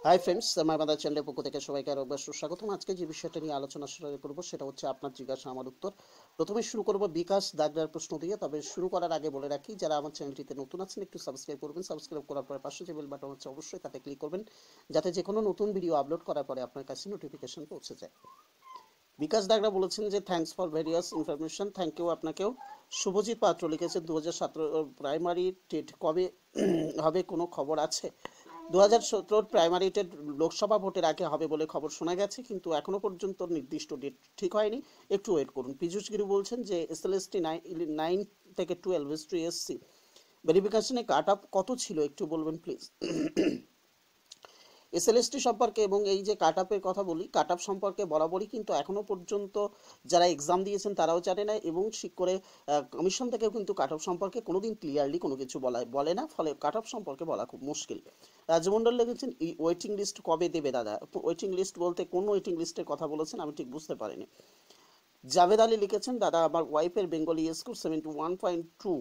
Hi friends, আমার আমাদের চ্যানেলের পক্ষ থেকে সবাইকে আরও একবার সুস্বাগতম। আজকে যে বিষয়টা নিয়ে আলোচনা শুরু করব সেটা হচ্ছে আপনার জিজ্ঞাসা আমার উত্তর। প্রথমে শুরু করব বিকাশ দাগড়ার প্রশ্ন দিয়ে। তবে শুরু করার আগে বলে রাখি, যারা আমার চ্যানেলটিতে নতুন আছেন একটু সাবস্ক্রাইব করবেন। সাবস্ক্রাইব করার পরে পাশে যে বেল বাটন আছে অবশ্যই তাতে ক্লিক করবেন, যাতে যে কোনো নতুন ভিডিও আপলোড করার পরে আপনার কাছে নোটিফিকেশন পৌঁছে যায়। বিকাশ দাগড়া বলেছেন যে thanks for various information. Thank you আপনাকেও। শুভজিৎ পাত্র লিখেছেন 2017 প্রাইমারি টেট কবে হবে, কোনো খবর আছে? 2017 প্রাইমারি টেট লোকসভা ভোটের আগে হবে বলে খবর শোনা গেছে, কিন্তু এখনো পর্যন্ত নির্দিষ্ট ডেট ঠিক হয়নি। একটু ওয়েট করুন। পীযূষ গিরি বলছেন যে এসএলএসটি 9 থেকে 12 হিস্ট্রি এসসি ভেরিফিকেশনে কাট অফ কত ছিল একটু বলবেন প্লিজ। এসএলএসটি সম্পর্কে এবং এই যে কাট আপের কথা বলি, কাট আপ সম্পর্কে বরাবরই কিন্তু এখনও পর্যন্ত যারা এক্সাম দিয়েছেন তারাও জানে না, এবং ঠিক করে কমিশন থেকেও কিন্তু কাট অফ সম্পর্কে কোনোদিন ক্লিয়ারলি কোনো কিছু বলে না, ফলে কাট অফ সম্পর্কে বলা খুব মুশকিল। রাজমণ্ডল লিখেছেন ওয়েটিং লিস্ট কবে দেবে দাদা? ওয়েটিং লিস্ট বলতে কোন ওয়েটিং লিস্টের কথা বলেছেন আমি ঠিক বুঝতে পারিনি। জাভেদ আলী লিখেছেন দাদা, আমার ওয়াইফের বেঙ্গলি স্কোর 71.2,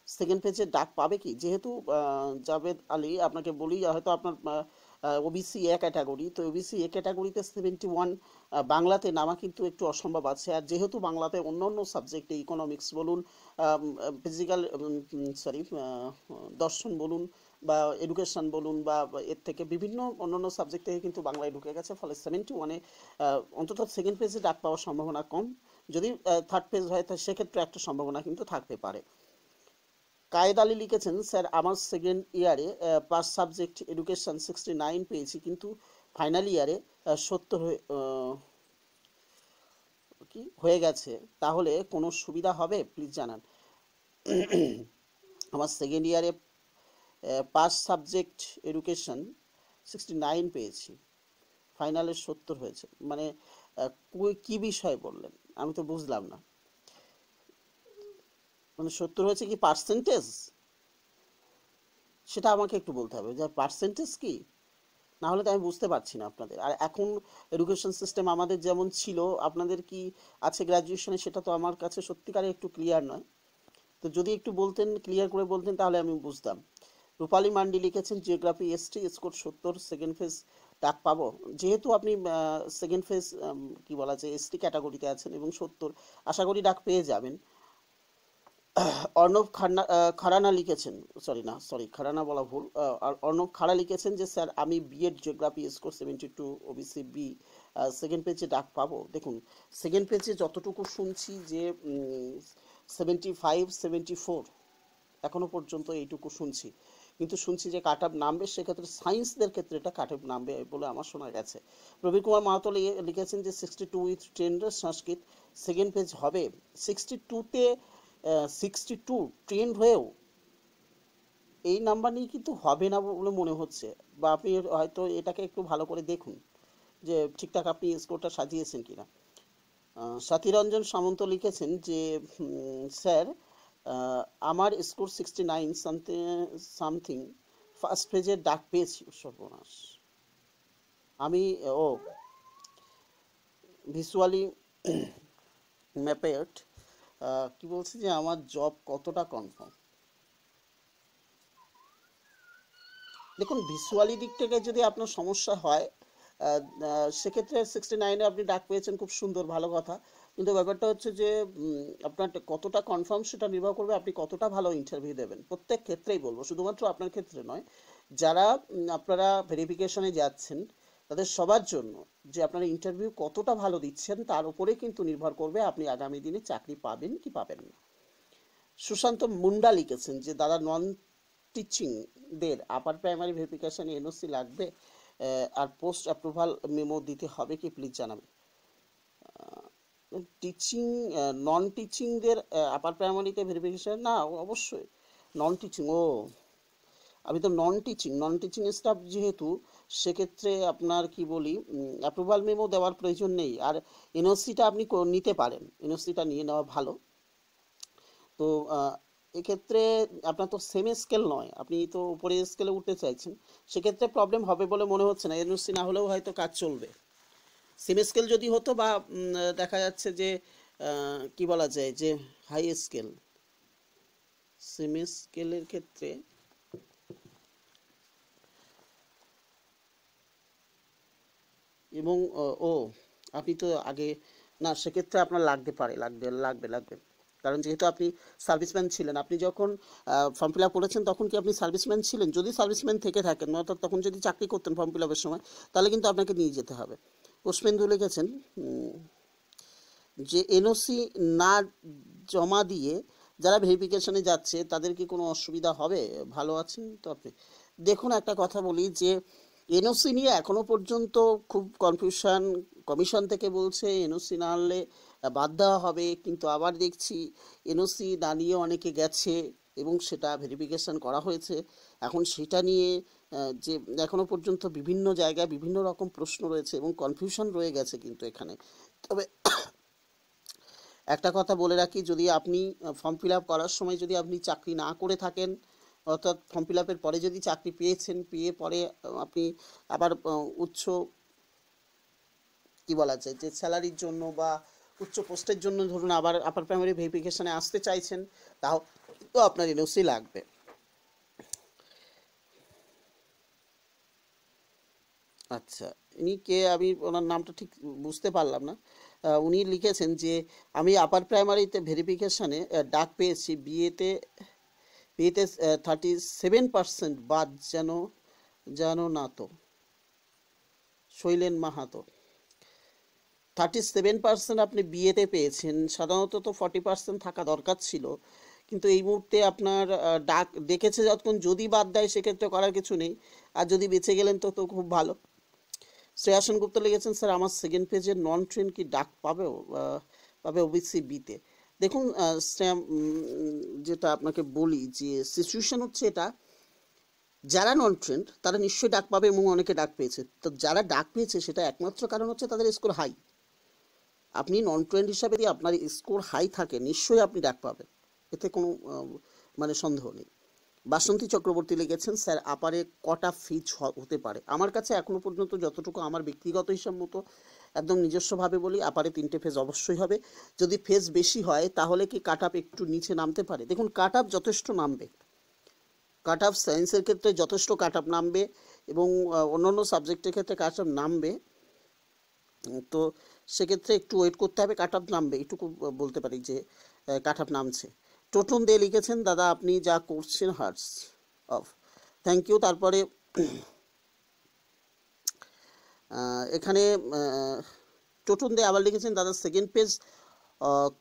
সেকেন্ড পেজে ডাক পাবে কি? যেহেতু জাভেদ আলী, আপনাকে বলি, হয়তো আপনার ওবিসি এ ক্যাটাগরি, তো ওবিসি এ ক্যাটাগরিতে 71 বাংলাতে নামা কিন্তু একটু অসম্ভব আছে। আর যেহেতু বাংলাতে অন্য অন্য সাবজেক্টে ইকোনমিক্স বলুন, ফিজিক্যাল, সরি, দর্শন বলুন বা এডুকেশন বলুন, বা এর থেকে বিভিন্ন অন্যান্য সাবজেক্ট থেকে কিন্তু বাংলায় ঢুকে গেছে, ফলে 71-এ অন্তত সেকেন্ড পেজে ডাক পাওয়ার সম্ভাবনা কম। যদি থার্ড পেজ হয় তাহলে সেক্ষেত্রে একটা সম্ভাবনা কিন্তু থাকতে পারে। কায়েদ আলী লিখেছেন স্যার, আমার সেকেন্ড ইয়ারে পাস সাবজেক্ট এডুকেশন 69 পেয়েছি, কিন্তু ফাইনাল ইয়ারে 70 কি হয়ে গেছে, তাহলে কোনো সুবিধা হবে প্লিজ জানান। আমার সেকেন্ড ইয়ারে পাস সাবজেক্ট এডুকেশন 69 পেয়েছি, ফাইনালে 70 হয়েছে, মানে কি বিষয় বললেন আমি তো বুঝলাম না। মানে 70 হয়েছে কি পার্সেন্টেজ? সেটা আমাকে একটু বলতে হবে যে পার্সেন্টেজ কি, না হলে তো আমি বুঝতে পারছি না আপনাদের। আর এখন এডুকেশন সিস্টেম আমাদের যেমন ছিল, আপনাদের কি আছে গ্র্যাজুয়েশনে, সেটা তো আমার কাছে সত্যিকারে একটু ক্লিয়ার নয়। তো যদি একটু বলতেন, ক্লিয়ার করে বলতেন, তাহলে আমি বুঝতাম। রূপালী মান্ডি লিখেছেন geography ST score 70, second phase ডাক পাবো? যেহেতু আপনি সেকেন্ড ফেজ কি বলা যায় এসটি ক্যাটাগরিতে আছেন এবং 70, আশা করি ডাক পেয়ে যাবেন। অর্ণব খারানা লিখেছেন, সরি খারানা বলা ভুল, অর্ণব খাড়া লিখেছেন যে স্যার, আমি BEd geography score 72, OBC B, second পেজে ডাক পাবো? দেখুন, সেকেন্ড পেজে যতটুকু শুনছি যে 75, 74 এখনো পর্যন্ত এইটুকু শুনছি, কিন্তু শুনছি যে কাট অফ নামবে, সেক্ষেত্রে সায়েন্সদের ক্ষেত্রে এটা কাট অফ নামবে বলে আমার শোনা গেছে। প্রবীর কুমার মাহাতো লিখেছেন যে 62 with trend Sanskrit second page হবে। 62-তে 62 ট্রেন্ড হয়েও এই নাম্বার নিয়ে কিন্তু হবে না বলে মনে হচ্ছে, বা আপনি হয়তো এটাকে একটু ভালো করে দেখুন যে ঠিকঠাক আপনি স্কোরটা সাজিয়েছেন কিনা। সাথীরঞ্জন সামন্ত লিখেছেন যে স্যার, আমার স্কোর 69 সামথিং, ফার্স্ট পেজে ডাক পেয়েছি। সর্বনাশ, আমি ও ভিজুয়ালি ম্যাপেড, কি বলছি যে আমার জব কতটা কনফার্ম। দেখুন, ভিজুয়ালি দিক থেকে যদি আপনার সমস্যা হয়, সেক্ষেত্রে 69-এ আপনি ডাক পেয়েছেন, খুব সুন্দর, ভালো কথা। কিন্তু ব্যাপারটা হচ্ছে যে আপনার কতটা কনফার্ম সেটা নির্ভর করবে আপনি কতটা ভালো ইন্টারভিউ দেবেন। প্রত্যেক ক্ষেত্রেই বলবো, শুধুমাত্র আপনার ক্ষেত্রে নয়, যারা আপনারা ভেরিফিকেশনে যাচ্ছেন তাদের সবার জন্য, যে আপনারা ইন্টারভিউ কতটা ভালো দিচ্ছেন তার উপরে কিন্তু নির্ভর করবে আপনি আগামী দিনে চাকরি পাবেন কি পাবেন না। সুশান্ত মুন্ডা লিখেছেন যে দাদা, নন টিচিংদের আপার প্রাইমারি ভেরিফিকেশনে এনওসি লাগবে, আর পোস্ট অ্যাপ্রুভাল মেমো দিতে হবে কি প্লিজ জানাবেন। টিচিং, নন টিচিংদের আপার প্রাইমারিতে ভেরিফিকেশন না, অবশ্যই নন টিচিং, আমি তো নন টিচিং স্টাফ যেহেতু, সেক্ষেত্রে আপনার কি বলি, অ্যাপ্রুভাল মেমো দেওয়ার প্রয়োজন নেই। আর এনওসিটা আপনি নিতে পারেন, এনওসিটা নিয়ে নেওয়া ভালো। তো এক্ষেত্রে আপনার তো সেম স্কেল নয়, আপনি তো উপরে স্কেলে উঠতে চাইছেন, সেক্ষেত্রে প্রবলেম হবে বলে মনে হচ্ছে না। এনওসি না হলেও হয়তো কাজ চলবে। সেম স্কেল যদি হতো, বা দেখা যাচ্ছে যে কি বলা যায় যে হাই স্কেল, সেম স্কেলের ক্ষেত্রে এবং ও আপনি তো আগে, না সেক্ষেত্রে আপনার লাগতে পারে, লাগবে, কারণ যেহেতু আপনি সার্ভিসম্যান ছিলেন, আপনি যখন ফর্ম ফিল আপ করেছেন তখন কি আপনি সার্ভিসম্যান ছিলেন? যদি সার্ভিসম্যান থেকে থাকেন, অর্থাৎ তখন যদি চাকরি করতেন ফর্ম ফিল আপের সময়, তাহলে কিন্তু আপনাকে নিয়ে যেতে হবে। পুষ্পেন্দু লিখেছেন যে এনওসি না জমা দিয়ে যারা ভেরিফিকেশনে যাচ্ছে তাদের কি কোনো অসুবিধা হবে? ভালো আছেন তো আপনি? দেখুন, একটা কথা বলি যে এনওসি নিয়ে এখনো পর্যন্ত খুব কনফিউশন। কমিশন থেকে বলছে এনওসি না আনলে বাদ দেওয়া হবে, কিন্তু আবার দেখছি এনওসি না নিয়ে অনেকে গেছে এবং সেটা ভেরিফিকেশন করা হয়েছে। এখন সেটা নিয়ে যে এখনো পর্যন্ত বিভিন্ন জায়গায় বিভিন্ন রকম প্রশ্ন রয়েছে এবং কনফিউশন রয়ে গেছে কিন্তু এখানে। তবে একটা কথা বলে রাখি, যদি আপনি ফর্ম ফিল আপ করার সময় যদি আপনি চাকরি না করে থাকেন, অর্থাৎ ফর্ম ফিল আপের পরে যদি চাকরি পেয়েছেন, পেয়ে পরে আপনি আবার উচ্চ কি বলা যায় যে স্যালারির জন্য বা উচ্চ পোস্টের জন্য ধরুন আবার আপার প্রাইমারি ভেরিফিকেশনে আসতে চাইছেন, তাও তো আপনার এনওসি লাগবে। আচ্ছা, ইনি কে? আমি ওনার নামটা ঠিক বুঝতে পারলাম না। উনি লিখেছেন যে আমি আপার প্রাইমারিতে ভেরিফিকেশনে ডাক পেয়েছি, বিয়েতে 37% বাদ, যেন যেন না তো। শৈলেন মাহাতো, 37% আপনি বিয়েতে পেয়েছেন, সাধারণত তো 40% থাকা দরকার ছিল, কিন্তু এই মুহূর্তে আপনার ডাক ডেকেছে যতক্ষণ, যদি বাদ দেয় সেক্ষেত্রে করার কিছু নেই, আর যদি বেঁচে গেলেন তো তো খুব ভালো। শ্রেয়াসন গুপ্ত লিখেছেন স্যার আমার সেকেন্ড পেজে নন ট্রেন কি ডাক পাবে ওবিসি বিতে? দেখুন শ্রেয়া, যেটা আপনাকে বলি যে সিচুয়েশন হচ্ছে এটা, যারা নন ট্রেন্ড তারা নিশ্চয়ই ডাক পাবে এবং অনেকে ডাক পেয়েছে। তো যারা ডাক পেয়েছে সেটা একমাত্র কারণ হচ্ছে তাদের স্কোর হাই। আপনি নন ট্রেন্ড হিসাবে যদি আপনার স্কোর হাই থাকে নিশ্চয়ই আপনি ডাক পাবেন, এতে কোনো মানে সন্দেহ নেই। বাসন্তী চক্রবর্তী লিখেছেন স্যার আপারে কটা ফিজ হতে পারে? আমার কাছে এখনো পর্যন্ত যতটুকু আমার ব্যক্তিগত হিসাব মতো একদম নিজস্বভাবে বলি, আপারে 3টে ফেজ অবশ্যই হবে। যদি ফেজ বেশি হয় তাহলে কি কাট আপ একটু নিচে নামতে পারে? দেখুন, কাট আপ যথেষ্ট নামবে, কাট আপ সায়েন্সের ক্ষেত্রে যথেষ্ট কাট আপ নামবে এবং অন্যান্য সাবজেক্টের ক্ষেত্রে কাট আপ নামবে। তো সেক্ষেত্রে একটু ওয়েট করতে হবে, কাট আপ নামবে, এটুকু বলতে পারি যে কাট আপ নামছে। টোটন দে লিখেছেন দাদা আপনি যা করছেন হার্টস অফ, থ্যাংক ইউ। তারপরে এখানে টোটন দে আবার লিখেছেন দাদা সেকেন্ড পেজ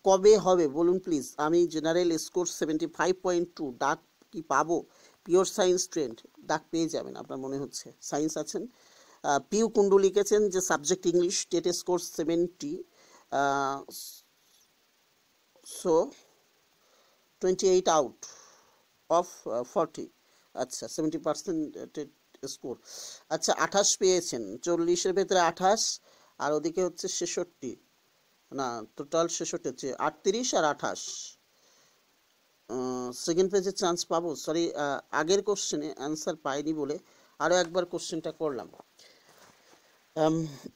কবে হবে বলুন প্লিজ, আমি জেনারেল স্কোর 75.2, ডাক কি পাবো? পিওর সায়েন্স ট্রেন্ড, ডাক পেয়ে যাবেন আপনার মনে হচ্ছে, সায়েন্স আছেন। পিউ কুন্ডু লিখেছেন যে subject English, TET score 70, so 28 out of 40। আচ্ছা, 70% টেট স্কোর। আচ্ছা, 28 পেয়েছেন, 40-এর ভেতরে 28 আর ওদিকে হচ্ছে 66, না টোটাল 66 হচ্ছে 38 আর 28। সেকেন্ড পেজে চান্স পাবো? সরি, আগের কোশ্চেনে অ্যান্সার পাইনি বলে আরও একবার কোশ্চেনটা করলাম।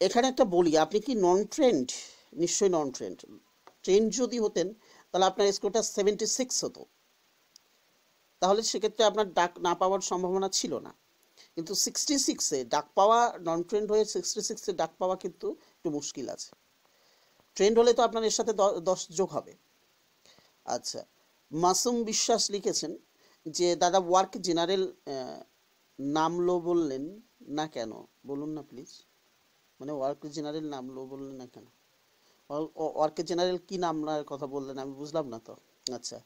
এখানে একটা বলি, আপনি কি নন ট্রেন্ড? নিশ্চয়ই নন ট্রেন্ড। ট্রেন্ড যদি হতেন তাহলে আপনার স্কোরটা 76 হতো, তাহলে সেক্ষেত্রে আপনার ডাক না পাওয়ার সম্ভাবনা ছিল না। কিন্তু 66-এ ডাক পাওয়া, নন ট্রেন্ড হয়ে 66-এ ডাক পাওয়া কিন্তু একটু মুশকিল আছে। ট্রেন্ড হলে তো আপনার এর সাথে 10 যোগ হবে। আচ্ছা, মাসুম বিশ্বাস লিখেছেন যে দাদা ওয়ার্ক জেনারেল নামলো বললেন না কেন, বলুন না প্লিজ। মানে ওয়ার্ক জেনারেল নামলো বললেন না কেন? ওয়ার্ক জেনারেল কি নামনার কথা বললেন আমি বুঝলাম না তো। আচ্ছা,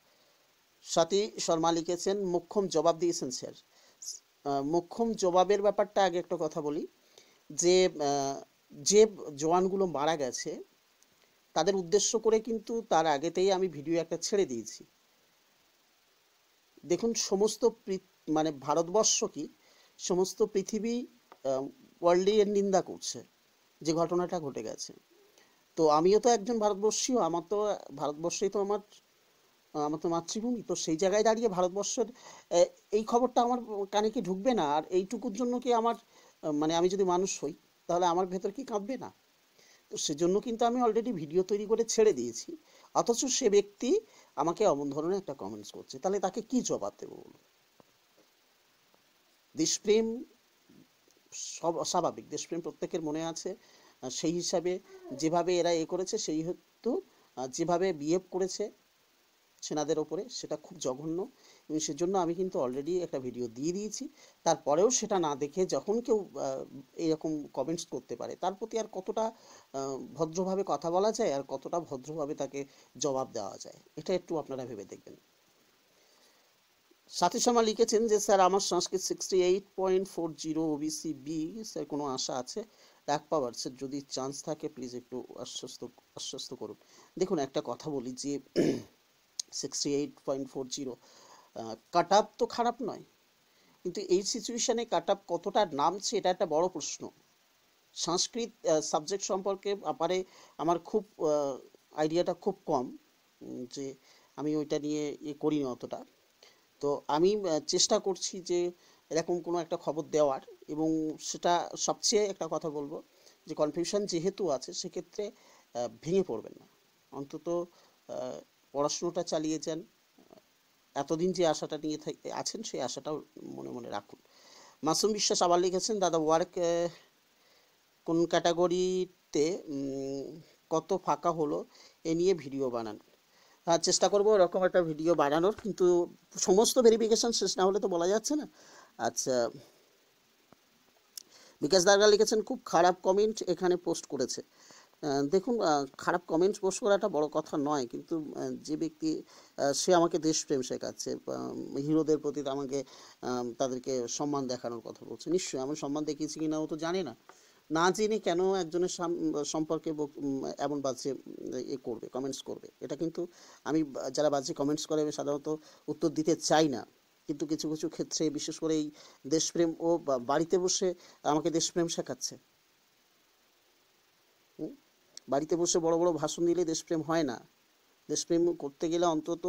স্বাতী শর্মা লিখেছেন মোক্ষম জবাব দিয়েছেন স্যার। মোক্ষম জবাবের ব্যাপারটা আগে একটা কথা বলি যে যে জওয়ানগুলো মারা গেছে তাদের উদ্দেশ্য করে কিন্তু তার আগেতেই আমি ভিডিও একটা ছেড়ে দিয়েছি। দেখুন, সমস্ত মানে ভারতবর্ষ কি সমস্ত পৃথিবী ওয়ার্ল্ডে এর নিন্দা করছে যে ঘটনাটা ঘটে গেছে। তো আমিও তো একজন ভারতবর্ষীয়, আমার তো ভারতবর্ষেই তো আমার আমার তো মাতৃভূমি, তো সেই জায়গায় দাঁড়িয়ে ভারতবর্ষের এই খবরটা আমার কানে কি ঢুকবে না? আর এইটুকুর জন্য কি আমার মানে আমি যদি মানুষ হই তাহলে আমার ভেতর কি কাঁপবে না? তো সেজন্য কিন্তু আমি অলরেডি ভিডিও তৈরি করে ছেড়ে দিয়েছি, অথচ সে ব্যক্তি আমাকে এমন ধরনের একটা কমেন্টস করছে, তাহলে তাকে কি জবাব দেবো বলুন? দেশপ্রেম সব স্বাভাবিক, দেশপ্রেম প্রত্যেকের মনে আছে, সেই হিসাবে যেভাবে এরা করেছে, সেই হেতু যেভাবে বিহেভ করেছে সেনাদের ওপরে, সেটা খুব জঘন্য। এবং সেজন্য আমি কিন্তু অলরেডি একটা ভিডিও দিয়ে দিয়েছি। তারপরেও সেটা না দেখে যখন কেউ এরকম কমেন্টস করতে পারে, তার প্রতি আর কতটা ভদ্রভাবে কথা বলা যায় আর কতটা ভদ্রভাবে তাকে জবাব দেওয়া যায়, এটা একটু আপনারা ভেবে দেখবেন। সাথী শর্মা লিখেছেন যে স্যার আমার সংস্কৃত 68.40 ওবিসি বি, স্যার কোনো আশা আছে ডাক পাওয়ার? স্যার যদি চান্স থাকে প্লিজ একটু আশ্বস্ত করুন। দেখুন, একটা কথা বলি যে 68.40 কাট আপ তো খারাপ নয়, কিন্তু এই সিচুয়েশানে কাট আপ কতটা নামছে এটা একটা বড় প্রশ্ন। সংস্কৃত সাবজেক্ট সম্পর্কে আমার খুব আইডিয়াটা খুব কম, যে আমি ওইটা নিয়ে করিনি অতটা। তো আমি চেষ্টা করছি যে এরকম কোনো একটা খবর দেওয়ার, এবং সেটা সবচেয়ে একটা কথা বলবো যে কনফিউশন যেহেতু আছে সেক্ষেত্রে ভেঙে পড়বেন না, অন্তত পড়াশুনোটা চালিয়ে যান। এতদিন যে আশাটা নিয়ে আছেন সেই আশাটাও মনে মনে রাখুন। মাসুম বিশ্বাস আবার লিখেছেন দাদা ওয়ার্ক কোন ক্যাটাগরিতে কত ফাঁকা হলো এ নিয়ে ভিডিও বানান। চেষ্টা করবো এরকম একটা ভিডিও বানানোর, কিন্তু সমস্ত ভেরিফিকেশন শেষ না হলে তো বলা যাচ্ছে না। আচ্ছা, বিকাশ দারগা লিখেছেন খুব খারাপ কমেন্ট এখানে পোস্ট করেছে। দেখুন, খারাপ কমেন্টস পোস্ট করাটা বড় কথা নয়, কিন্তু যে ব্যক্তি সে আমাকে দেশপ্রেম শেখাচ্ছে, হিরোদের প্রতি আমাকে তাদেরকে সম্মান দেখানোর কথা বলছে। নিশ্চয়ই আমি সম্মান দেখিয়েছি কিনা ও তো জানে না, না জেনে কেন একজনের সম্পর্কে এমন বাজে করবে, কমেন্টস করবে। এটা কিন্তু আমি যারা বাজে কমেন্টস করে আমি সাধারণত উত্তর দিতে চাই না, কিন্তু কিছু কিছু ক্ষেত্রে বিশেষ করে এই দেশপ্রেম ও বাড়িতে বসে আমাকে দেশপ্রেম শেখাচ্ছে। বাড়িতে বসে বড় বড় ভাষণ দিলে দেশপ্রেম হয় না। দেশপ্রেম করতে গেলে অন্তত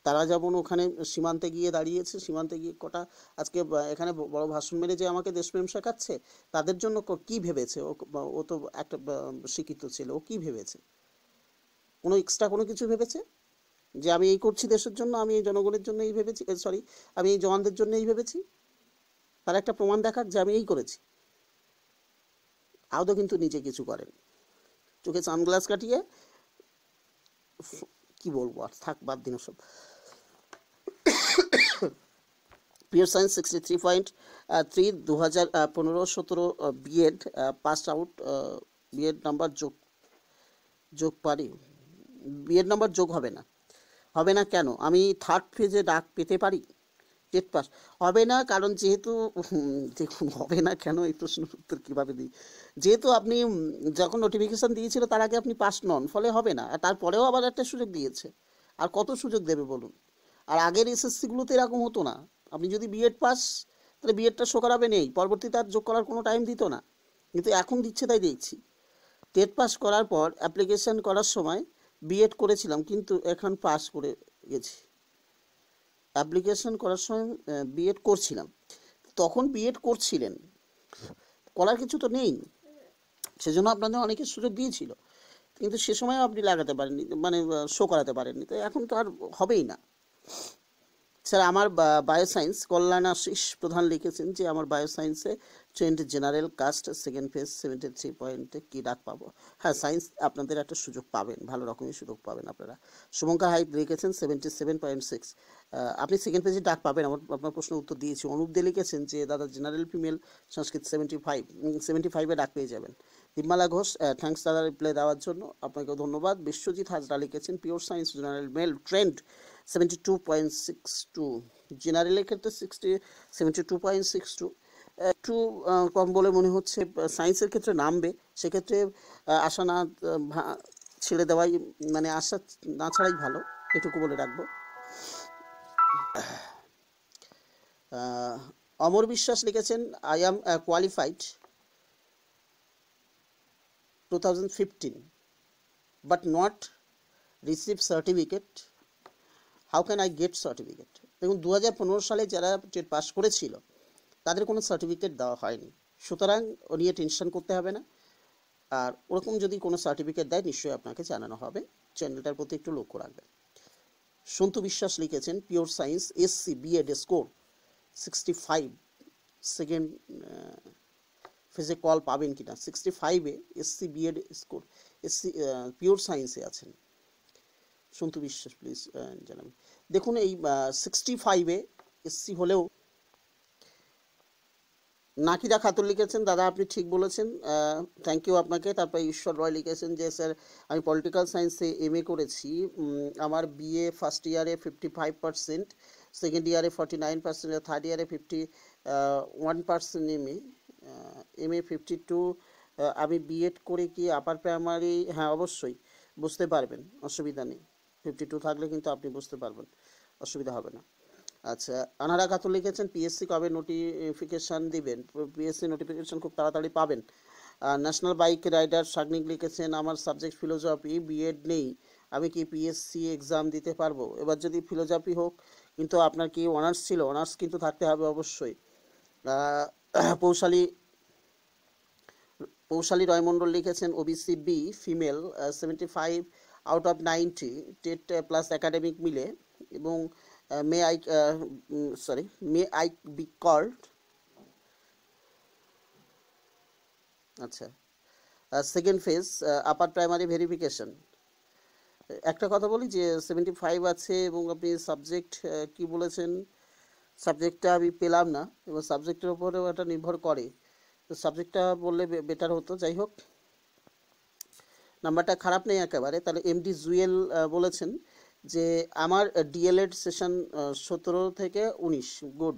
তারা যেমন ওখানে সীমান্তে গিয়ে দাঁড়িয়েছে, সীমান্তে গিয়ে কটা আজকে এখানে বড় ভাষণ মেরে যে আমাকে দেশপ্রেম শেখাচ্ছে, তাদের জন্য কি ভেবেছে? ও তো একটা শিক্ষিত ছিল, ও কি ভেবেছে? কোনো এক্সট্রা কোনো কিছু ভেবেছে যে আমি এই করছি দেশের জন্য, আমি এই জনগণের জন্য এই ভেবেছি, সরি আমি এই জওয়ানদের জন্য এই ভেবেছি? তার একটা প্রমাণ দেখাক যে আমি এই করেছি। আদৌ কিন্তু নিজে কিছু করেন, চোখে সানগ্লাস কাটিয়ে কি বলবো আর, থাক বাদ দিন সব। Pure science 63.3 2015-17 BEd pass out, BEd number যোগ পারি? বিএড নাম্বার যোগ হবে না। হবে না কেন? আমি থার্ড ফেজে ডাক পেতে পারি? টেট পাস হবে না, কারণ যেহেতু দেখুন, হবে না কেন এই প্রশ্নের উত্তর কীভাবে দিই? যেহেতু আপনি যখন নোটিফিকেশান দিয়েছিল তার আগে আপনি পাস নন, ফলে হবে না। আর তারপরেও আবার একটা সুযোগ দিয়েছে, আর কত সুযোগ দেবে বলুন? আর আগের এসএসসিগুলোতে এরকম হতো না। আপনি যদি বিএড পাস, তাহলে বিএডটা শো করাবে নেই, পরবর্তীতে আর যোগ করার কোনো টাইম দিত না, কিন্তু এখন দিচ্ছে, তাই দেখছি। টেট পাস করার পর অ্যাপ্লিকেশান করার সময় বিএড করেছিলাম, কিন্তু এখন পাস করে গেছি। অ্যাপ্লিকেশন করার সময় বিএড করছিলাম, তখন বিএড করছিলেন, করার কিছু তো নেই, সেজন্য আপনাদের অনেকের সুযোগ দিয়েছিল, কিন্তু সে সময় আপনি লাগাতে পারেননি, মানে শো করাতে পারেননি, তো এখন তো আর হবেই না। স্যার আমার বায়োসায়েন্স, কল্যাণ আশিস প্রধান লিখেছেন যে আমার বায়োসায়েন্সে trained general caste second phase 73 পয়েন্টে কী ডাক পাবো? হ্যাঁ, সায়েন্স আপনাদের একটা সুযোগ পাবেন, ভালো রকমের সুযোগ পাবেন আপনারা। শুভঙ্কর হাইট লিখেছেন 77.6, আপনি সেকেন্ড পেজে ডাক পাবেন। আপনার প্রশ্নের উত্তর দিয়েছি। অনুপ দে লিখেছেন যে দাদা জেনারেল ফিমেল সংস্কৃত 75-75-এ ডাক পেয়ে যাবেন। দিম্মালা ঘোষ, থ্যাঙ্কস দাদা রিপ্লাই দেওয়ার জন্য, আপনাকেও ধন্যবাদ। বিশ্বজিৎ হাজরা লিখেছেন pure science general mail trend 72.62, জেনারেলের ক্ষেত্রে 72.62 একটু কম বলে মনে হচ্ছে। সায়েন্সের ক্ষেত্রে নামবে, সেক্ষেত্রে আশা না ছেড়ে দেওয়াই, মানে আশা না ছাড়াই ভালো, এটুকু বলে রাখবো। অমর বিশ্বাস লিখেছেন I am qualified 2015 but not receive certificate, how can I get certificate? দেখুন, 2015 সালে যারা টেট পাস করেছিল তাদের কোনো সার্টিফিকেট দেওয়া হয়নি, সুতরাং ও নিয়ে টেনশন করতে হবে না। আর ওরকম যদি কোনো সার্টিফিকেট দেয় নিশ্চয়ই আপনাকে জানানো হবে, চ্যানেলটার প্রতি একটু লক্ষ্য রাখবেন। সন্তু বিশ্বাস লিখেছেন pure science SC BEd score 65, second ফেজে কল পাবেন কিনা। 65-এ SC BEd score, SC pure সায়েন্সে আছেন। সন্তু বিশ্বাস প্লিজ জানাবেন। দেখুন এই 65-এ এসসি হলেও নাকিদা খাতুন লিখেছেন, দাদা আপনি ঠিক বলেছেন, থ্যাংক ইউ আপনাকে। তারপর ঈশ্বর রয় লিখেছেন যে স্যার আমি পলিটিক্যাল সায়েন্সে এমএ করেছি, আমার বিএ ফার্স্ট ইয়ারে 55%, সেকেন্ড ইয়ারে 49%, থার্ড ইয়ারে 51% এমএ 52। আমি বিএড করে কি আপার প্রাইমারি, হ্যাঁ অবশ্যই বুঝতে পারবেন, অসুবিধা নেই। 52 থাকলে কিন্তু আপনি বুঝতে পারবেন, অসুবিধা হবে না। আচ্ছা, আনারা খাতুন লিখেছেন পিএসসি কবে নোটিফিকেশান দিবেন। পিএসসি নোটিফিকেশান খুব তাড়াতাড়ি পাবেন। ন্যাশনাল বাইক রাইডার শাগনিক লিখেছেন আমার সাবজেক্ট ফিলোজফি, বিএড নেই, আমি কি পিএসসি এক্সাম দিতে পারবো। এবার যদি ফিলোজফি হোক, কিন্তু আপনার কি অনার্স ছিল, অনার্স কিন্তু থাকতে হবে অবশ্যই। পৌশালী রয়মণ্ডল লিখেছেন OBC B female, 75 out of 90, TET plus academic মিলে, এবং মে আই বি কল্ড। আচ্ছা, second phase upper primary verification. একটা কথা বলি যে 75 আছে এবং আপনি সাবজেক্ট কি বলেছেন, সাবজেক্টটা আমি পেলাম না, এবং সাবজেক্টের উপরেও এটা নির্ভর করে, তো সাবজেক্টটা বললে বেটার হতো। যাই হোক, নাম্বারটা খারাপ নেই একেবারে। তাহলে এমডি জুয়েল বলেছেন যে আমার ডিএলএড সেশন 17 থেকে 19, গুড,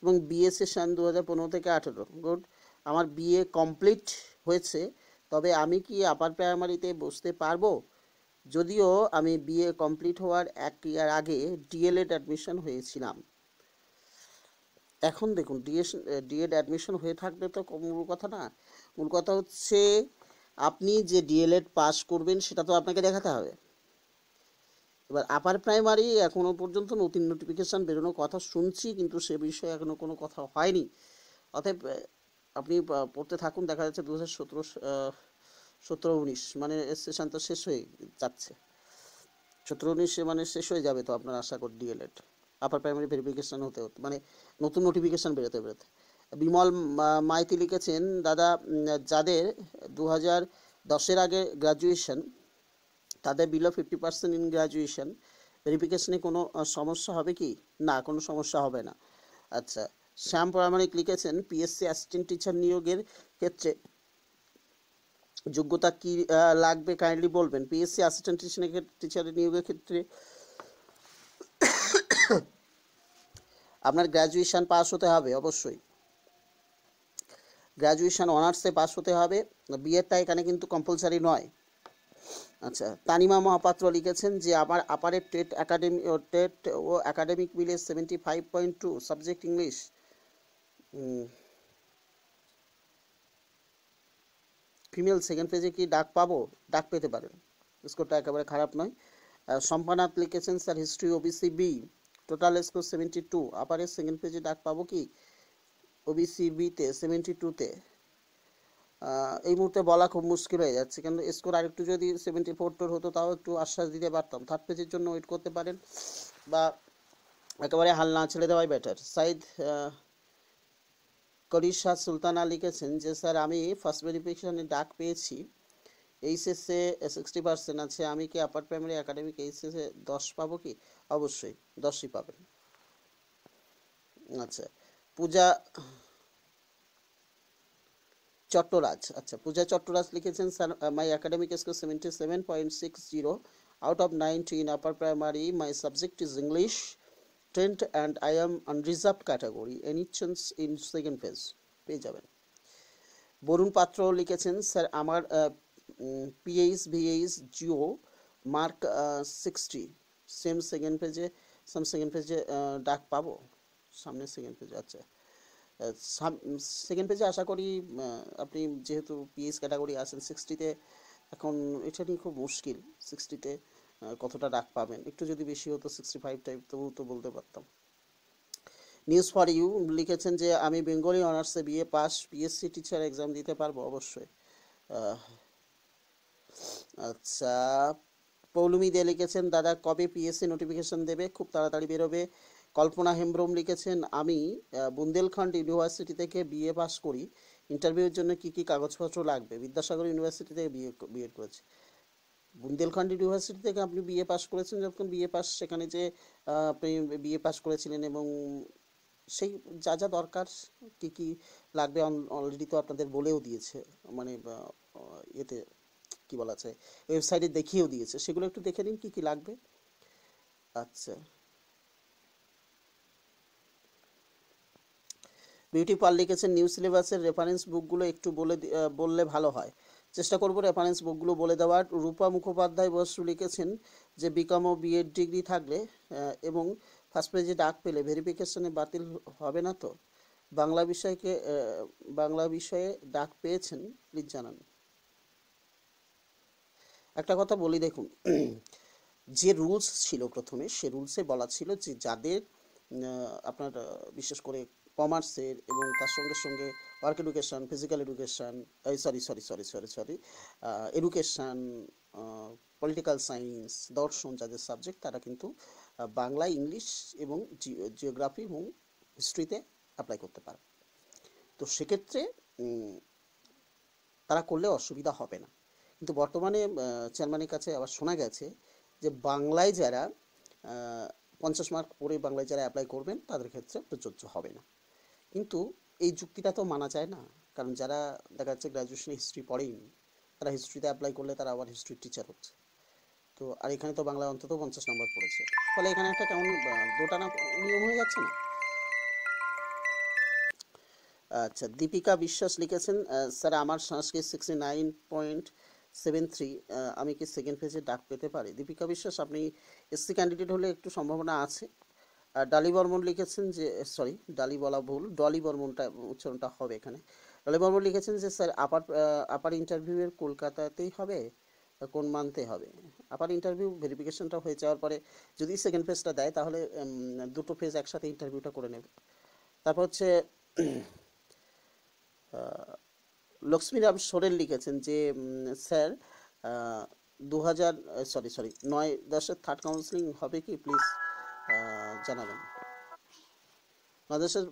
এবং বিএ সেশন 2015 থেকে 18, গুড। আমার বিএ কমপ্লিট হয়েছে, তবে আমি কি আপার প্রাইমারিতে বসতে পারবো। যদিও আমি বিএ কমপ্লিট হওয়ার 1 ইয়ার আগে ডিএলএড অ্যাডমিশন হয়েছিলাম। এখন দেখুন ডিএড অ্যাডমিশন হয়ে থাকলে তো মূল কথা না, মূল কথা হচ্ছে আপনি যে ডিএলএড পাস করবেন সেটা তো আপনাকে দেখাতে হবে। এবার আপার প্রাইমারি এখনও পর্যন্ত নতুন নোটিফিকেশান বেরোনোর কথা শুনছি, কিন্তু সে বিষয়ে এখনও কোনো কথা হয়নি। অতএব আপনি পড়তে থাকুন, দেখা যাচ্ছে 2017-19 মানে সেশন তো শেষ হয়ে যাচ্ছে, 17-19 মানে শেষ হয়ে যাবে তো আপনার, আশা করি ডিএলএড আপার প্রাইমারি ভেরিফিকেশান হতে হতে, মানে নতুন নোটিফিকেশান বেরোতে বেরোতে। বিমল মাইতি লিখেছেন দাদা যাদের 2010-এর আগে গ্র্যাজুয়েশন, তাদের বিলো 50% ইন গ্র্যাজুয়েশন ভেরিফিকেশনে কোনো সমস্যা হবে কি না, কোনো সমস্যা হবে না। আচ্ছা, শ্যাম প্রামাণিক লিখেছেন পিএসসি অ্যাসিস্ট্যান্ট টিচার নিয়োগের ক্ষেত্রে যোগ্যতা কি লাগবে কাইন্ডলি বলবেন। পিএসসি অ্যাসিস্ট্যান্ট টিচারের নিয়োগের ক্ষেত্রে আপনার গ্র্যাজুয়েশন পাস হতে হবে, অবশ্যই গ্র্যাজুয়েশন অনার্সে পাস হতে হবে, বিএডটা এখানে কিন্তু কম্পালসারি নয়। আচ্ছা, তানিমা মহাপাত্র লিখেছেন যে আমার আপারের টেট ও একাডেমিক মিলে 75.2, সাবজেক্ট ইংলিশ। ফিমেল সেকেন্ড পেজে কি ডাক পাবো, ডাক পেতে পারেন, স্কোরটা একেবারে খারাপ নয়। সম্পানাথ লিখেছেন sir history OBC B, total score 72, আপারের সেকেন্ড পেজে ডাক পাবো কি ওবিসি বিতে 72-তে। এই মুহূর্তে বলা খুব মুশকিল হয়ে যাচ্ছে, কিন্তু স্কোর আরেকটু যদি 74 হতো তাও একটু আশ্বাস দিতে পারতাম। থার্ড পেজের জন্য ওয়েট করতে পারেন, বা একেবারে হাল না ছেড়ে দেওয়াই বেটার। সাইদ করিশা সুলতানা লিখেছেন যে স্যার আমি ফার্স্ট ভেরিফিকেশনে ডাক পেয়েছি, এইচএসে 60% আছে, আমি কি আপার প্রাইমারি একাডেমিক এইচএসে 10 পাবো কি। অবশ্যই 10ই পাবেন। আচ্ছা, পূজা চট্টরাজ, আচ্ছা পূজা চট্টরাজ লিখেছেন sir my academic score 77.60 out of 90 in upper primary, my subject is English 10th and I am unreserved category, any chance in second phase, পেয়ে যাবেন। বরুণ পাত্র লিখেছেন স্যার আমার pH VH Jio mark 60, second পেজে ডাক পাবো, সামনে সেকেন্ড পেজে। আচ্ছা, সেকেন্ড পেজে আশা করি আপনি যেহেতু পিএইচ ক্যাটাগরি আছেন 60-তে, এখন এটা নিয়ে খুব মুশকিল 60-তে কতটা ডাক পাবেন, একটু যদি বেশি হতো 65 টাইপ তবু তো বলতে পারতাম। নিউজ ফর ইউ লিখেছেন যে আমি বেঙ্গলি অনার্সে BA pass, PSC teacher exam দিতে পারবো, অবশ্যই। আচ্ছা, পৌলমি দে লিখেছেন দাদা কবে পিএসসি নোটিফিকেশন দেবে, খুব তাড়াতাড়ি বেরোবে। কল্পনা হেমব্রম লিখেছেন আমি বুন্দেলখণ্ড ইউনিভার্সিটি থেকে বিএ পাস করি, ইন্টারভিউর জন্য কি কি কাগজপত্র লাগবে? বিদ্যাসাগর ইউনিভার্সিটি থেকে বিএড করেছে। বুন্দেলখণ্ড ইউনিভার্সিটি থেকে আপনি বিএ পাস করেছেন, যখন বিএ পাস সেখানে যে আপনি বিএ পাস করেছিলেন এবং সেই যা যা দরকার কি কি লাগবে অলরেডি তো আপনাদের বলেও দিয়েছে, মানে এতে কি বলা আছে, ওয়েবসাইটে দেখিয়েও দিয়েছে, সেগুলো একটু দেখে নিন কি কি লাগবে। আচ্ছা, বিউটি পাল লিখেছেন নিউ সিলেবাসের রেফারেন্স বুকগুলো একটু বললে ভালো হয়। চেষ্টা করব রেফারেন্স বুকগুলো বলে দেওয়ার। রূপা মুখোপাধ্যায় বসু লিখেছেন যে বিকম ও বিএড ডিগ্রি থাকলে এবং ফার্স্ট পেজে ডাক পেলে ভেরিফিকেশনে বাতিল হবে না তো? বাংলা বিষয়কে বাংলা বিষয়ে ডাক পেয়েছেন, প্লিজ জানান। একটা কথা বলি দেখুন, যে রুলস ছিল প্রথমে, সে রুলসে বলা ছিল যে যাদের আপনার বিশেষ করে কমার্সের এবং তার সঙ্গে সঙ্গে work education, physical education, sorry education, political science, দর্শন যাদের সাবজেক্ট, তারা কিন্তু বাংলা, ইংলিশ এবং জিওগ্রাফি এবং হিস্ট্রিতে অ্যাপ্লাই করতে পারে। তো সেক্ষেত্রে তারা করলে অসুবিধা হবে না। কিন্তু বর্তমানে চেয়ারম্যানের কাছে আবার শোনা গেছে যে বাংলায় যারা 50 মার্ক পড়ে বাংলায় যারা অ্যাপ্লাই করবেন তাদের ক্ষেত্রে প্রযোজ্য হবে না। কিন্তু এই যুক্তিটা তো মানা যায় না, কারণ যারা দেখা যাচ্ছে গ্র্যাজুয়েশনে হিস্ট্রি পড়েইনি, তারা হিস্ট্রিতে অ্যাপ্লাই করলে তারা আবার হিস্ট্রির টিচার হচ্ছে। তো আর এখানে তো বাংলায় অন্তত 50 নম্বর পড়েছে, ফলে এখানে একটা কেমন দোটানা নিয়ম হয়ে যাচ্ছে না? আচ্ছা, দীপিকা বিশ্বাস লিখেছেন স্যার আমার সংস্কৃত 69.73, আমি কি সেকেন্ড ফেজে ডাক পেতে পারি? দীপিকা বিশ্বাস, আপনি এসসি ক্যান্ডিডেট হলে একটু সম্ভাবনা আছে। ডালি বর্মন লিখেছেন যে, সরি ডালি বলা ভুল, ডলি বর্মনটা উচ্চারণটা হবে এখানে। ডলি বর্মন লিখেছেন যে স্যার আপার ইন্টারভিউয়ের কলকাতাতেই হবে, কোন মান্থে হবে? আপার ইন্টারভিউ ভেরিফিকেশনটা হয়ে যাওয়ার পরে যদি সেকেন্ড ফেজটা দেয় তাহলে দুটো ফেজ একসাথে ইন্টারভিউটা করে নেবে। তারপর হচ্ছে লক্ষ্মীরাম সোরেন লিখেছেন যে স্যার 9-10-এর থার্ড কাউন্সিলিং হবে কি, প্লিজ জানাবেন। 9-10-এর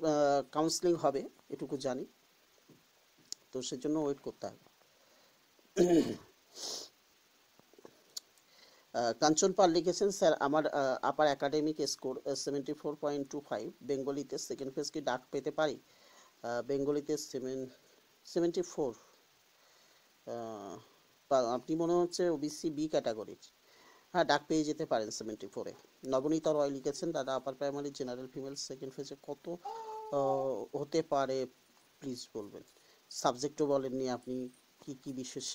কাউন্সিলিং হবে এটুকু জানি, তো সেজন্য ওয়েট করতে হবে। কাঞ্চন পাল লিখেছেন স্যার আমার আপার একাডেমিক স্কোর 74.25, বেঙ্গলিতে সেকেন্ড ফেজ কি ডাক পেতে পারি? বেঙ্গলিতে 74, আপনি মনে হচ্ছে ওবিসি বি ক্যাটাগরির। হ্যাঁ, ডাক পেয়ে যেতে পারেন 74-এ। নবনীতা রয় লিখেছেন দাদা upper primary general female second ফেজে কত হতে পারে প্লিজ বলবেন। সাবজেক্টও বলেননি আপনি, কি কি বিশেষ,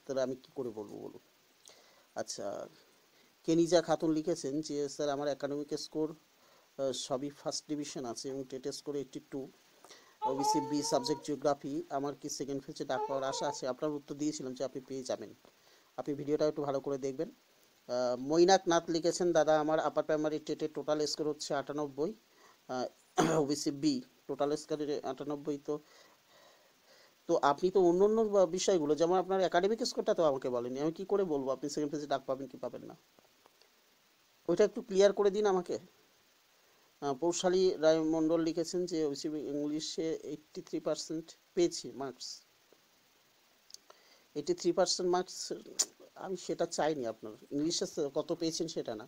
তাহলে আমি কি করে বলবো বলুন। আচ্ছা, কেনিজা খাতুন লিখেছেন যে স্যার আমার একাডেমিক স্কোর সবই ফার্স্ট ডিভিশন আছে এবং টেটের score 82, OBC B subject geography, আমার কি সেকেন্ড ফেজে ডাক পাওয়ার আশা আছে? আপনার উত্তর দিয়েছিলাম যে আপনি পেয়ে যাবেন, আপনি ভিডিওটা একটু ভালো করে দেখবেন। মৈনাক নাথ লিখেছেন দাদা আমার আপার প্রাইমারি টেটের টোটাল স্কোর হচ্ছে 98, ওবিসি বি টোটাল স্কোর 98। তো তো আপনি তো অন্য অন্য বিষয়গুলো যেমন আপনার একাডেমিক স্কোরটা তো আমাকে বলেনি, আমি কি করে বলবো আপনি সেকেন্ড ফেজে ডাক পাবেন কি পাবেন না? ওইটা একটু ক্লিয়ার করে দিন আমাকে। পৌশালী রায় মণ্ডল লিখেছেন যে ওবিসি ইংলিশে 83% পেয়েছি মার্কস। 83% মার্কস, আমি সেটা চাইনি। আপনার ইংলিশে কত পেয়েছেন সেটা না,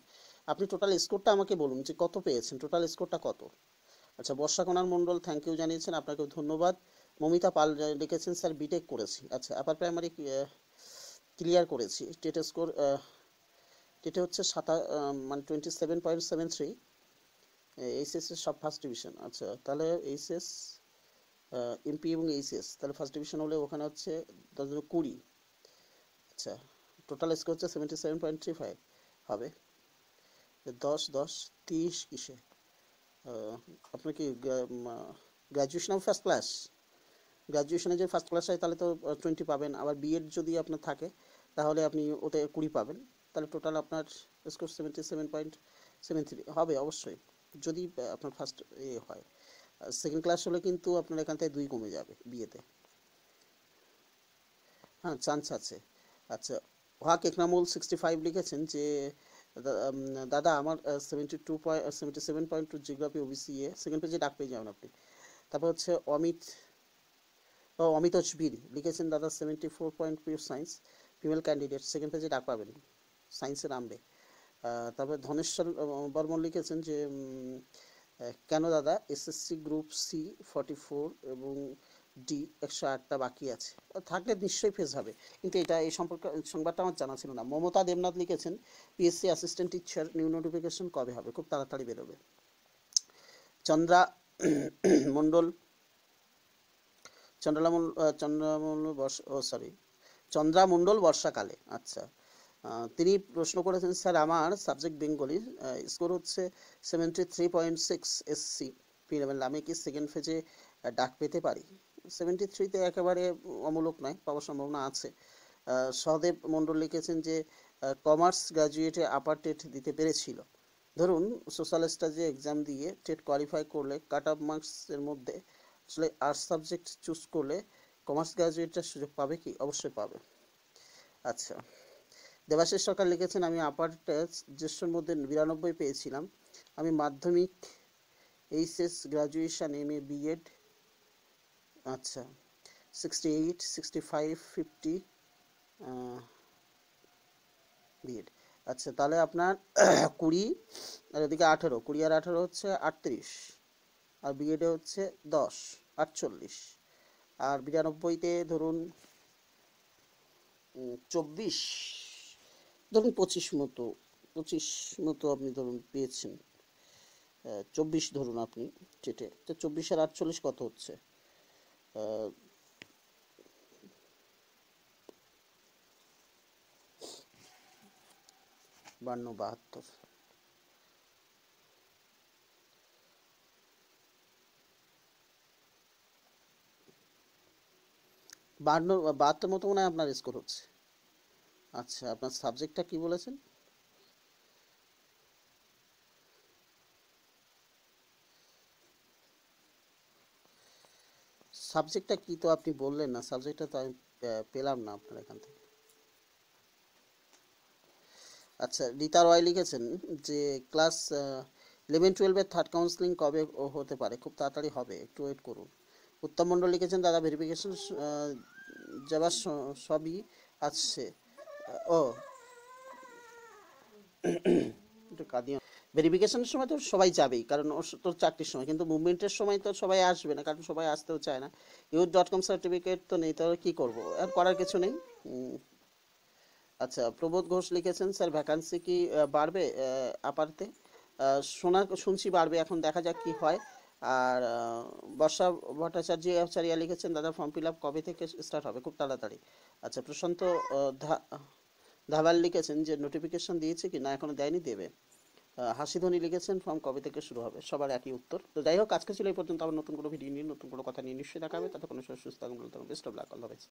আপনি টোটাল স্কোরটা আমাকে বলুন যে কত পেয়েছেন, টোটাল স্কোরটা কত। আচ্ছা, বর্ষাকণার মণ্ডল থ্যাংক ইউ জানিয়েছেন, আপনাকেও ধন্যবাদ। মমিতা পাল লিখেছেন স্যার বিটেক করেছি। আচ্ছা, আপার প্রাইমারি ক্লিয়ার করেছি, টেটের স্কোর টেটে হচ্ছে মানে 27.73, এইচএস এর সব ফার্স্ট ডিভিশন। আচ্ছা, তাহলে এইচএস এমপি এবং এইচএস তাহলে ফার্স্ট ডিভিশন হলে ওখানে হচ্ছে 10-20। আচ্ছা, টোটাল স্কোর হচ্ছে 77.35 হবে। 10-10-30 কিসে? আপনার কি গ্র্যাজুয়েশন ফার্স্ট ক্লাস? গ্র্যাজুয়েশনে যে ফার্স্ট ক্লাস হয় তাহলে তো 20 পাবেন, আবার বিএড যদি আপনার থাকে তাহলে আপনি ওতে 20 পাবেন, তাহলে টোটাল আপনার স্কোর 77.73 হবে অবশ্যই, যদি আপনার ফার্স্ট হয়। সেকেন্ড ক্লাস হলে কিন্তু আপনার এখান থেকে 2 কমে যাবে বিএতে। হ্যাঁ, চান্স আছে। আচ্ছা, ওয়াক একরামুল 65 লিখেছেন যে দাদা আমার 77.2 জিওগ্রাফি ওবিসি এ সেকেন্ড পেজে ডাক পেয়ে যাবেন আপনি। তারপর হচ্ছে অমিত ও অমিতোষ বীর লিখেছেন দাদা 74 point pure science, female candidate, second পেজে ডাক পাবেন, সায়েন্সে নামবে। তারপরে ধনেশ্বর বর্মন লিখেছেন যে কেন দাদা এসএসসি গ্রুপ সি 44 এবং ডি 108টা বাকি আছে, থাকলে নিশ্চয়ই ফেস হবে, কিন্তু এটা এই সম্পর্কে সংবাদটা আমার জানা ছিল না। মমতা দেবনাথ লিখেছেন PSC assistant teacher new notification কবে হবে, খুব তাড়াতাড়ি বেরোবে। চন্দ্রা মণ্ডল চন্দ্রা মণ্ডল বর্ষাকালে, আচ্ছা। তিনি প্রশ্ন করেছেন স্যার আমার সাবজেক্ট বেঙ্গলি, স্কোর হচ্ছে 73.6 এসসি পি লেভেল, আমি কি সেকেন্ড ফেজে ডাক পেতে পারি? 73তে একেবারে অমূলক নয়, পাওয়ার সম্ভাবনা আছে। সহদেব মণ্ডল লিখেছেন যে কমার্স গ্র্যাজুয়েটে আপার টেট দিতে পেরেছিল, ধরুন সোশ্যালিস্টটা যে এক্সাম দিয়ে টেট কোয়ালিফাই করলে কাট অফ মার্কসের মধ্যে আসলে আর্টস সাবজেক্ট চুজ করলে কমার্স গ্র্যাজুয়েটটা সুযোগ পাবে কি? অবশ্যই পাবে। আচ্ছা, দেবাশিস সরকার লিখেছেন আমি আপার টেস্টের মধ্যে 92 পেয়েছিলাম, আমি মাধ্যমিক এইচএস গ্র্যাজুয়েশন এমএ বিএড, আচ্ছা 68 65 50 বিএড, আচ্ছা তাহলে আপনার 20 আর এদিকে 18, 20 আর 18 হচ্ছে 38, আর বিএডে হচ্ছে 10 48, আর 92তে ধরুন 24, ধরুন 25 মতো আপনি ধরুন পেয়েছেন, 24 ধরুন আপনি টেটে, তো 24 আর 48 কত হচ্ছে? 52 72, 72 মতো মনে হয় আপনার স্কোর হচ্ছে। আচ্ছা, আপনার সাবজেক্টটা কি বলেছেন? সাবজেক্টটা কি তো আপনি বললেন না, সাবজেক্টটা তো আমি পেলাম না আপনার এখান থেকে। আচ্ছা, রীতা রয় লিখেছেন যে ক্লাস 11-12 থার্ড কাউন্সিলিং কবে হতে পারে? খুব তাড়াতাড়ি হবে, একটু ওয়েট করুন। উত্তম মণ্ডল লিখেছেন দাদা ভেরিফিকেশন যাবার সবই আসছে, ও একটু কাঁদিও, ভেরিফিকেশনের সময় তো সবাই যাবেই, কারণ ওর তো চাকরির সময়, কিন্তু মুভমেন্টের সময় তো সবাই আসবে না, কারণ সবাই আসতেও চায় না। youth.com সার্টিফিকেট তো নেই, তাহলে কী করবো, আর করার কিছু নেই। আচ্ছা, প্রবোধ ঘোষ লিখেছেন স্যার ভ্যাকান্সি কি বাড়বে আপারতে? শুনছি বাড়বে, এখন দেখা যাক কি হয়। আর বর্ষা ভট্টাচার্য লিখেছেন দাদা ফর্ম ফিল আপ কবে থেকে স্টার্ট হবে? খুব তাড়াতাড়ি। আচ্ছা, প্রশান্ত ধাবাল লিখেছেন যে নোটিফিকেশন দিয়েছে কি না, এখনো দেয়নি, দেবে। হাসিধ্বনি লিখেছেন ফর্ম কবে থেকে শুরু হবে? সবার একই উত্তর। তো যাই হোক, আজকে ছিল এই পর্যন্ত, আবার নতুন কোনো ভিডিও নিয়ে নতুন কোনো কথা নিয়ে নিশ্চয়ই দেখা হবে, তাতে কোনো সুস্থ থাকুন, best of luck, all the best.